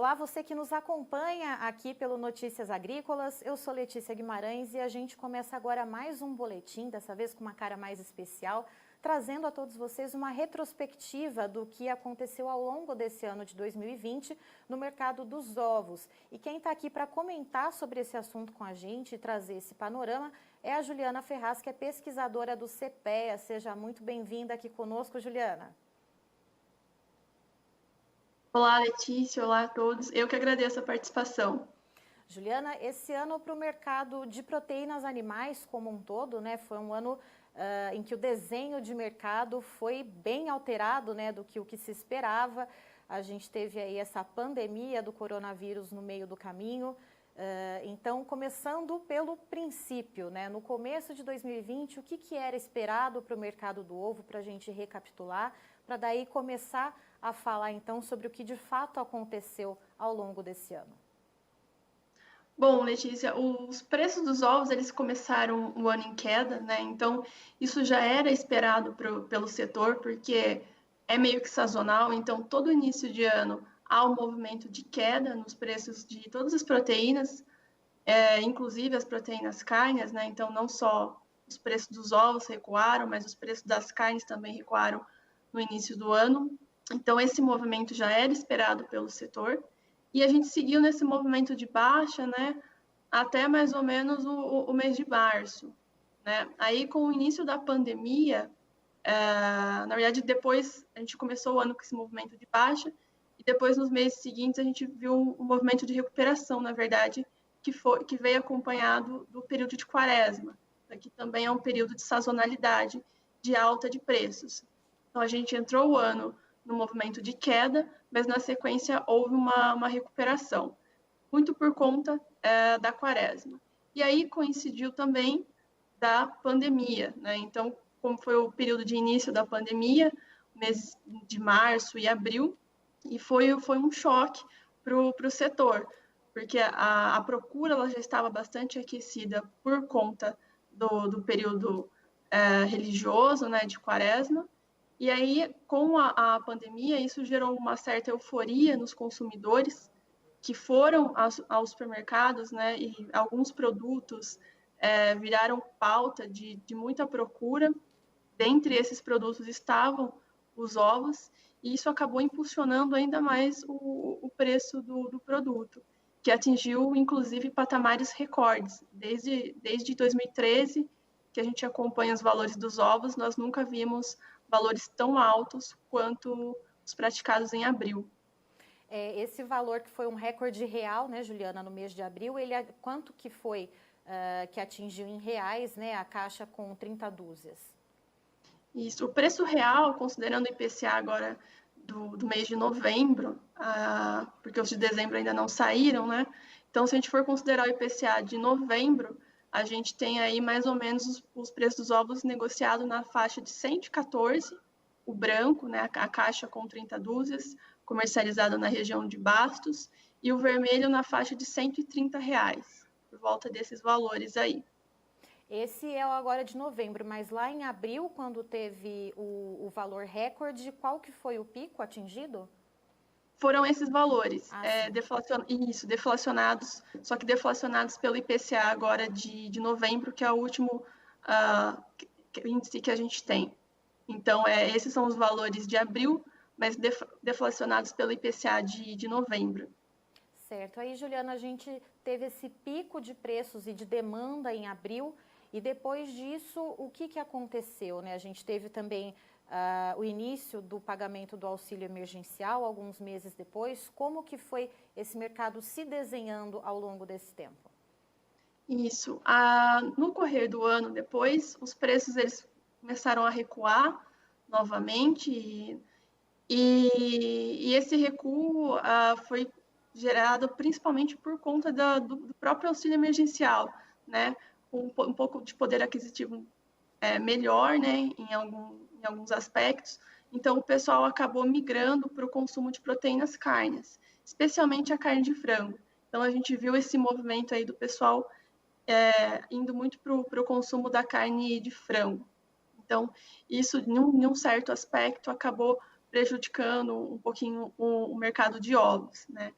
Olá, você que nos acompanha aqui pelo Notícias Agrícolas. Eu sou Letícia Guimarães e a gente começa agora mais um boletim, dessa vez com uma cara mais especial, trazendo a todos vocês uma retrospectiva do que aconteceu ao longo desse ano de 2020 no mercado dos ovos. E quem está aqui para comentar sobre esse assunto com a gente e trazer esse panorama é a Juliana Ferraz, que é pesquisadora do CPEA. Seja muito bem-vinda aqui conosco, Juliana. Olá, Letícia, olá a todos. Eu que agradeço a participação. Juliana, esse ano para o mercado de proteínas animais como um todo, né, foi um ano em que o desenho de mercado foi bem alterado, né, do que o que se esperava. A gente teve aí essa pandemia do coronavírus no meio do caminho. Então, começando pelo princípio, né, no começo de 2020, o que era esperado para o mercado do ovo, para a gente recapitular, para daí começar a falar então sobre o que de fato aconteceu ao longo desse ano. Bom, Letícia, os preços dos ovos eles começaram o ano em queda, né? Então isso já era esperado pelo setor, porque é meio que sazonal. Então todo início de ano há um movimento de queda nos preços de todas as proteínas, inclusive as proteínas carnes, né? Então não só os preços dos ovos recuaram, mas os preços das carnes também recuaram no início do ano. Então esse movimento já era esperado pelo setor. E a gente seguiu nesse movimento de baixa, né, até mais ou menos o mês de março, né? Aí, com o início da pandemia, na verdade, depois a gente começou o ano com esse movimento de baixa, e depois, nos meses seguintes, a gente viu um movimento de recuperação, na verdade, que veio acompanhado do período de quaresma, que também é um período de sazonalidade, de alta de preços. Então, a gente entrou o ano no movimento de queda, mas na sequência houve uma recuperação, muito por conta da quaresma. E aí coincidiu também da pandemia, né? Então, como foi o período de início da pandemia, meses de março e abril, e foi um choque para o setor, porque a procura ela já estava bastante aquecida por conta do período religioso, né, de quaresma. E aí, com a pandemia, isso gerou uma certa euforia nos consumidores que foram aos supermercados, né, e alguns produtos viraram pauta de muita procura. Dentre esses produtos estavam os ovos, e isso acabou impulsionando ainda mais o preço do produto, que atingiu, inclusive, patamares recordes. Desde 2013, que a gente acompanha os valores dos ovos, nós nunca vimos valores tão altos quanto os praticados em abril. Esse valor que foi um recorde real, né, Juliana, no mês de abril, quanto que foi que atingiu em reais, né, a caixa com 30 dúzias? Isso, o preço real, considerando o IPCA agora do mês de novembro, porque os de dezembro ainda não saíram, né? Então, se a gente for considerar o IPCA de novembro, a gente tem aí mais ou menos os preços dos ovos negociados na faixa de 114, o branco, né, a caixa com 30 dúzias, comercializado na região de Bastos, e o vermelho na faixa de R$ 130, por volta desses valores aí. Esse é o agora de novembro, mas lá em abril, quando teve o valor recorde, qual que foi o pico atingido? Foram esses valores, Sim. deflacionados, só que deflacionados pelo IPCA agora de novembro, que é o último índice que a gente tem. Então, esses são os valores de abril, mas deflacionados pelo IPCA de novembro. Certo. Aí, Juliana, a gente teve esse pico de preços e de demanda em abril, e depois disso, o que aconteceu, né? A gente teve também o início do pagamento do auxílio emergencial, alguns meses depois. Como que foi esse mercado se desenhando ao longo desse tempo? Isso. No correr do ano depois, os preços eles começaram a recuar novamente, e esse recuo foi gerado principalmente por conta do próprio auxílio emergencial, né? Um pouco de poder aquisitivo melhor, né? Em alguns aspectos. Então, o pessoal acabou migrando para o consumo de proteínas carnes, especialmente a carne de frango. Então, a gente viu esse movimento aí do pessoal indo muito para o consumo da carne de frango. Então, isso, em um certo aspecto, acabou prejudicando um pouquinho o mercado de ovos, né?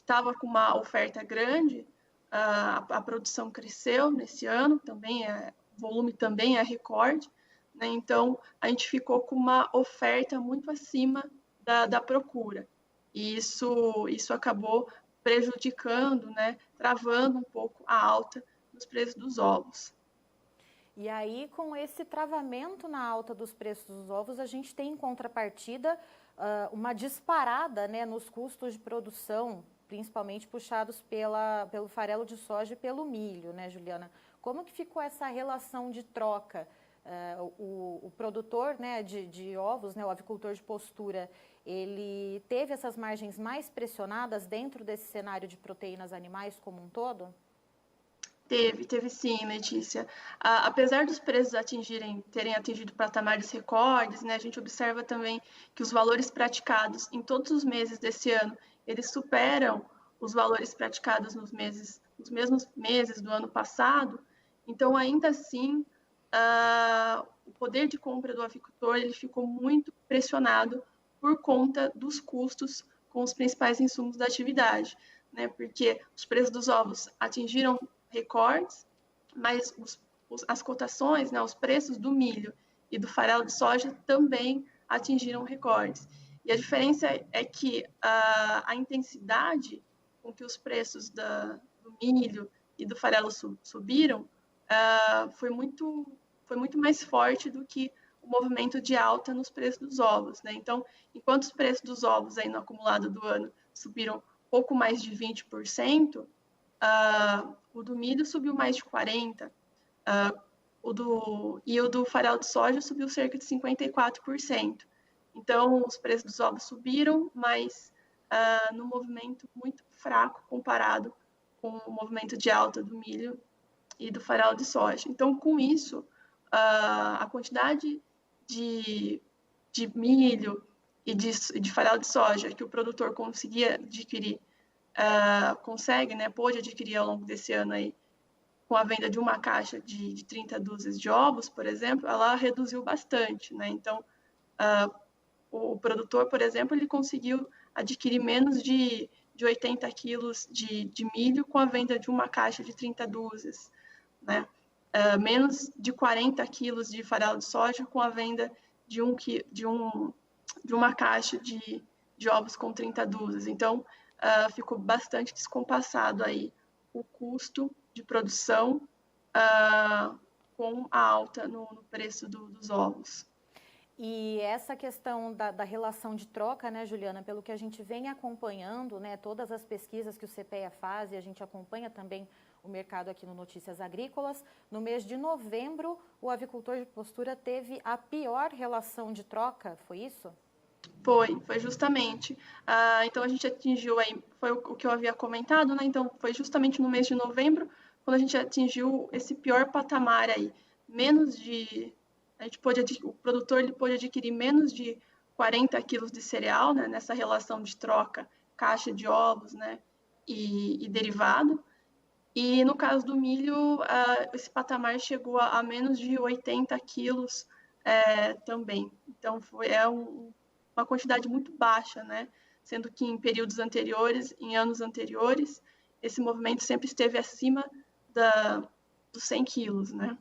estava com uma oferta grande, a produção cresceu nesse ano, também o volume também é recorde, né? Então, a gente ficou com uma oferta muito acima da procura. E isso acabou prejudicando, né, travando um pouco a alta dos preços dos ovos. E aí, com esse travamento na alta dos preços dos ovos, a gente tem em contrapartida uma disparada, né, nos custos de produção, principalmente puxados pelo farelo de soja e pelo milho, né, Juliana? Como que ficou essa relação de troca? O produtor, né, de ovos, né, o avicultor de postura, ele teve essas margens mais pressionadas dentro desse cenário de proteínas animais como um todo? Teve sim, Letícia. Apesar dos preços terem atingido patamares recordes, né, a gente observa também que os valores praticados em todos os meses desse ano, eles superam os valores praticados nos mesmos meses do ano passado. Então, ainda assim, o poder de compra do avicultor ele ficou muito pressionado por conta dos custos com os principais insumos da atividade, né? Porque os preços dos ovos atingiram recordes, mas as cotações, né, os preços do milho e do farelo de soja também atingiram recordes. E a diferença é que a intensidade com que os preços do milho e do farelo subiram foi muito mais forte do que o movimento de alta nos preços dos ovos, né? Então, enquanto os preços dos ovos aí no acumulado do ano subiram pouco mais de 20%, o do milho subiu mais de 40%, e o do farelo de soja subiu cerca de 54%. Então, os preços dos ovos subiram, mas num movimento muito fraco comparado com o movimento de alta do milho e do farelo de soja. Então, com isso, a quantidade de milho e de farelo de soja que o produtor conseguia adquirir, consegue, né, pôde adquirir ao longo desse ano aí, com a venda de uma caixa de 30 dúzias de ovos, por exemplo, ela reduziu bastante, né? Então, o produtor, por exemplo, ele conseguiu adquirir menos de 80 quilos de milho com a venda de uma caixa de 30 dúzias, né? Menos de 40 quilos de farelo de soja com a venda de uma caixa de ovos com 30 dúzias. Então, ficou bastante descompassado aí o custo de produção com a alta no preço dos ovos. E essa questão da relação de troca, né, Juliana, pelo que a gente vem acompanhando, né, todas as pesquisas que o CPEA faz, e a gente acompanha também o mercado aqui no Notícias Agrícolas, no mês de novembro, o avicultor de postura teve a pior relação de troca, foi isso? Foi justamente. Então, a gente atingiu aí, foi o que eu havia comentado, né? Então, foi justamente no mês de novembro, quando a gente atingiu esse pior patamar aí. O produtor ele pôde adquirir menos de 40 quilos de cereal, né? Nessa relação de troca, caixa de ovos, né? E derivado. E no caso do milho, esse patamar chegou a menos de 80 quilos também. Então, uma quantidade muito baixa, né? Sendo que em períodos anteriores, em anos anteriores, esse movimento sempre esteve acima dos 100 quilos, né?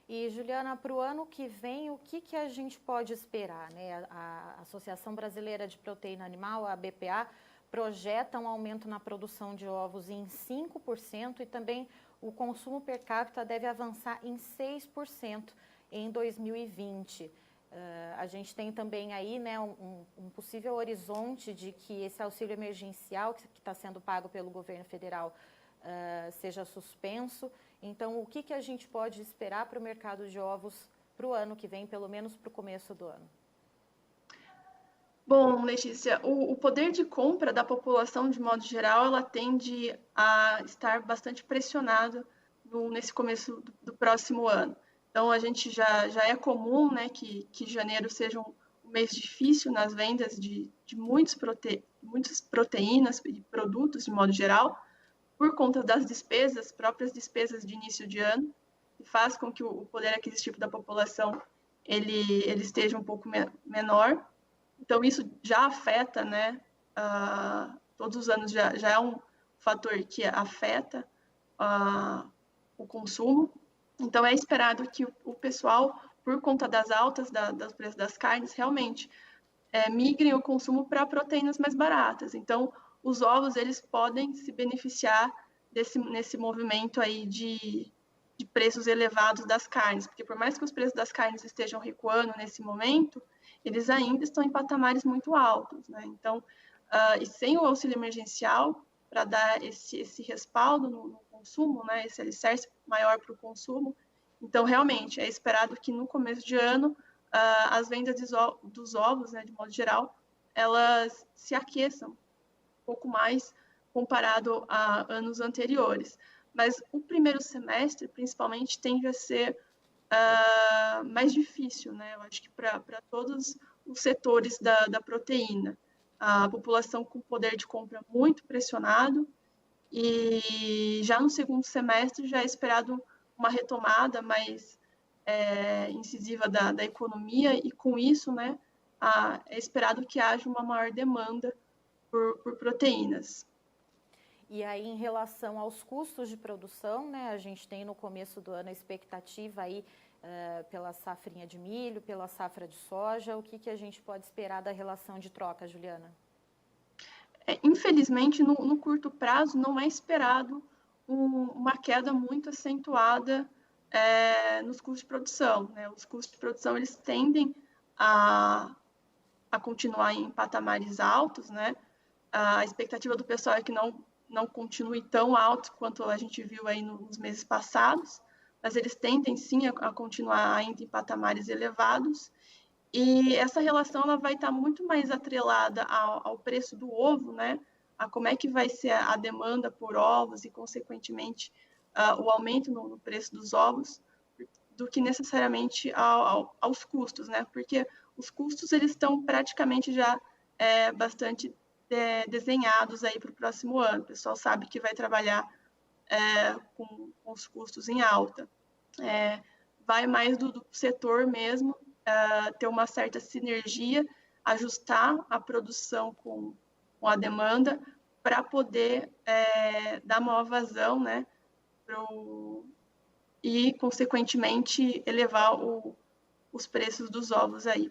E, Juliana, para o ano que vem, o que a gente pode esperar, né? A Associação Brasileira de Proteína Animal, a BPA, projeta um aumento na produção de ovos em 5% e também o consumo per capita deve avançar em 6% em 2020. A gente tem também aí, né, um possível horizonte de que esse auxílio emergencial que está sendo pago pelo governo federal seja suspenso. Então, o que a gente pode esperar para o mercado de ovos para o ano que vem, pelo menos para o começo do ano? Bom, Letícia, o poder de compra da população, de modo geral, ela tende a estar bastante pressionado nesse começo do próximo ano. Então, a gente já é comum, né, que janeiro seja um mês difícil nas vendas de muitas proteínas e produtos, de modo geral, por conta das próprias despesas de início de ano, que faz com que o poder aquisitivo da população ele esteja um pouco menor. Então, isso já afeta, né, todos os anos já é um fator que afeta o consumo. Então, é esperado que o pessoal, por conta das altas dos preços das carnes, realmente migrem o consumo para proteínas mais baratas. Então, os ovos, eles podem se beneficiar nesse movimento aí de preços elevados das carnes, porque por mais que os preços das carnes estejam recuando nesse momento, eles ainda estão em patamares muito altos, né? Então, e sem o auxílio emergencial, para dar esse respaldo no consumo, né? Esse alicerce maior para o consumo, então, realmente, é esperado que no começo de ano, as vendas dos ovos, né, de modo geral, elas se aqueçam um pouco mais comparado a anos anteriores. Mas o primeiro semestre, principalmente, tende a ser mais difícil, né? Eu acho que para todos os setores da proteína. A população com poder de compra muito pressionado, e já no segundo semestre já é esperado uma retomada mais incisiva da economia, e com isso, né, é esperado que haja uma maior demanda por proteínas. E aí, em relação aos custos de produção, né, a gente tem no começo do ano a expectativa aí pela safrinha de milho, pela safra de soja. O que a gente pode esperar da relação de troca, Juliana? Infelizmente, no curto prazo, não é esperado uma queda muito acentuada nos custos de produção, né? Os custos de produção, eles tendem a continuar em patamares altos, né? A expectativa do pessoal é que não continue tão alto quanto a gente viu aí nos meses passados, mas eles tendem sim a continuar ainda em patamares elevados, e essa relação ela vai estar muito mais atrelada ao preço do ovo, né? A como é que vai ser a demanda por ovos e, consequentemente, o aumento no preço dos ovos, do que necessariamente aos custos, né? Porque os custos eles estão praticamente já bastante desenhados aí para o próximo ano. O pessoal sabe que vai trabalhar com os custos em alta. Vai mais do setor mesmo, ter uma certa sinergia, ajustar a produção com a demanda para poder dar maior vazão, né, e, consequentemente, elevar os preços dos ovos aí.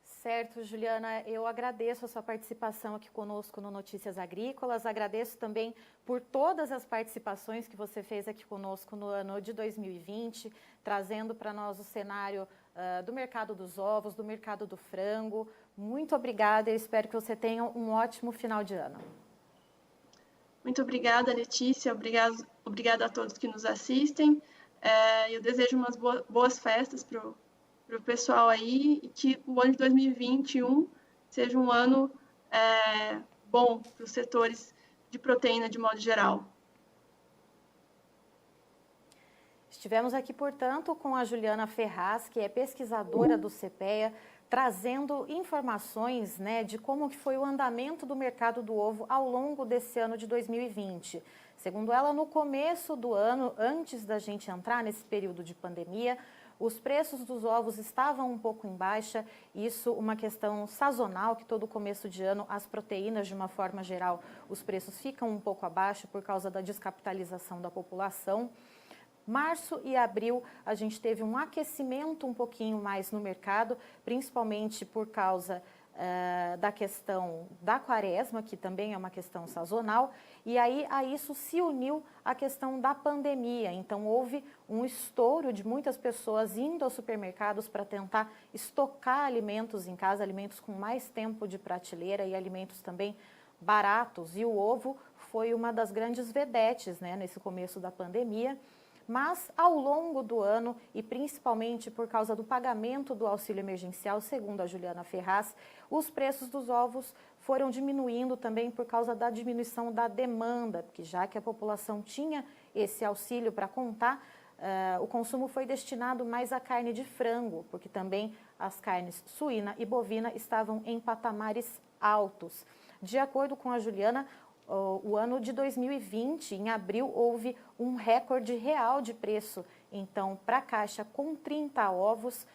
Certo, Juliana, eu agradeço a sua participação aqui conosco no Notícias Agrícolas, agradeço também por todas as participações que você fez aqui conosco no ano de 2020, trazendo para nós o cenário do mercado dos ovos, do mercado do frango. Muito obrigada e espero que você tenha um ótimo final de ano. Muito obrigada, Letícia, obrigada a todos que nos assistem. Eu desejo umas boas festas para o pessoal aí, e que o ano de 2021 seja um ano bom para os setores de proteína de modo geral. Estivemos aqui, portanto, com a Juliana Ferraz, que é pesquisadora do CPEA, trazendo informações, né, de como que foi o andamento do mercado do ovo ao longo desse ano de 2020. Segundo ela, no começo do ano, antes da gente entrar nesse período de pandemia, os preços dos ovos estavam um pouco em baixa, isso uma questão sazonal, que todo começo de ano as proteínas, de uma forma geral, os preços ficam um pouco abaixo por causa da descapitalização da população. Março e abril a gente teve um aquecimento um pouquinho mais no mercado, principalmente por causa da questão da quaresma, que também é uma questão sazonal, e aí a isso se uniu a questão da pandemia. Então houve um estouro de muitas pessoas indo aos supermercados para tentar estocar alimentos em casa, alimentos com mais tempo de prateleira e alimentos também baratos, e o ovo foi uma das grandes vedetes, né, nesse começo da pandemia. Mas, ao longo do ano, e principalmente por causa do pagamento do auxílio emergencial, segundo a Juliana Ferraz, os preços dos ovos foram diminuindo também por causa da diminuição da demanda, porque já que a população tinha esse auxílio para contar, o consumo foi destinado mais à carne de frango, porque também as carnes suína e bovina estavam em patamares altos. De acordo com a Juliana, o ano de 2020, em abril, houve um recorde real de preço, então, para a caixa com 30 ovos,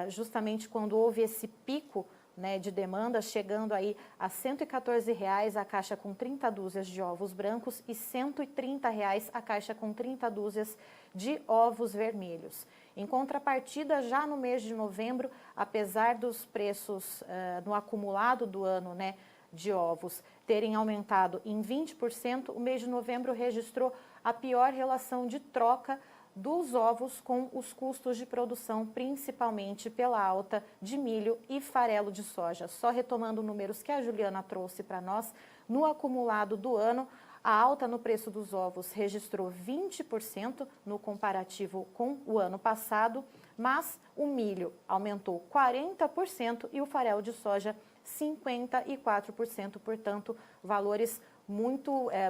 justamente quando houve esse pico né, de demanda, chegando aí a R$ 114,00 a caixa com 30 dúzias de ovos brancos e R$ 130,00 a caixa com 30 dúzias de ovos vermelhos. Em contrapartida, já no mês de novembro, apesar dos preços no acumulado do ano, né, de ovos terem aumentado em 20%, o mês de novembro registrou a pior relação de troca dos ovos com os custos de produção, principalmente pela alta de milho e farelo de soja. Só retomando números que a Juliana trouxe para nós, no acumulado do ano, a alta no preço dos ovos registrou 20% no comparativo com o ano passado, mas o milho aumentou 40% e o farelo de soja 54%, portanto, valores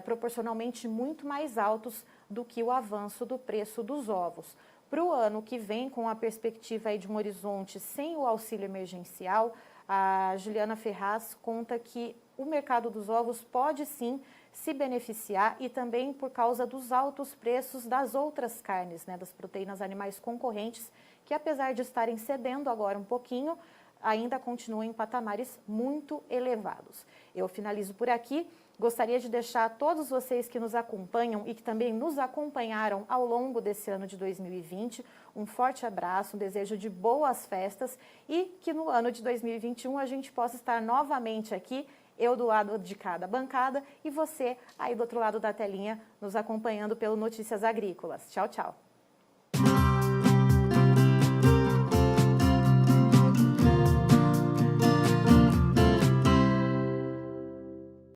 proporcionalmente muito mais altos do que o avanço do preço dos ovos. Para o ano que vem, com a perspectiva aí de um horizonte sem o auxílio emergencial, a Juliana Ferraz conta que o mercado dos ovos pode sim se beneficiar e também por causa dos altos preços das outras carnes, né, das proteínas animais concorrentes, que apesar de estarem cedendo agora um pouquinho, ainda continuam em patamares muito elevados. Eu finalizo por aqui. Gostaria de deixar a todos vocês que nos acompanham e que também nos acompanharam ao longo desse ano de 2020 um forte abraço, um desejo de boas festas e que no ano de 2021 a gente possa estar novamente aqui, eu do lado de cada bancada e você aí do outro lado da telinha nos acompanhando pelo Notícias Agrícolas. Tchau, tchau!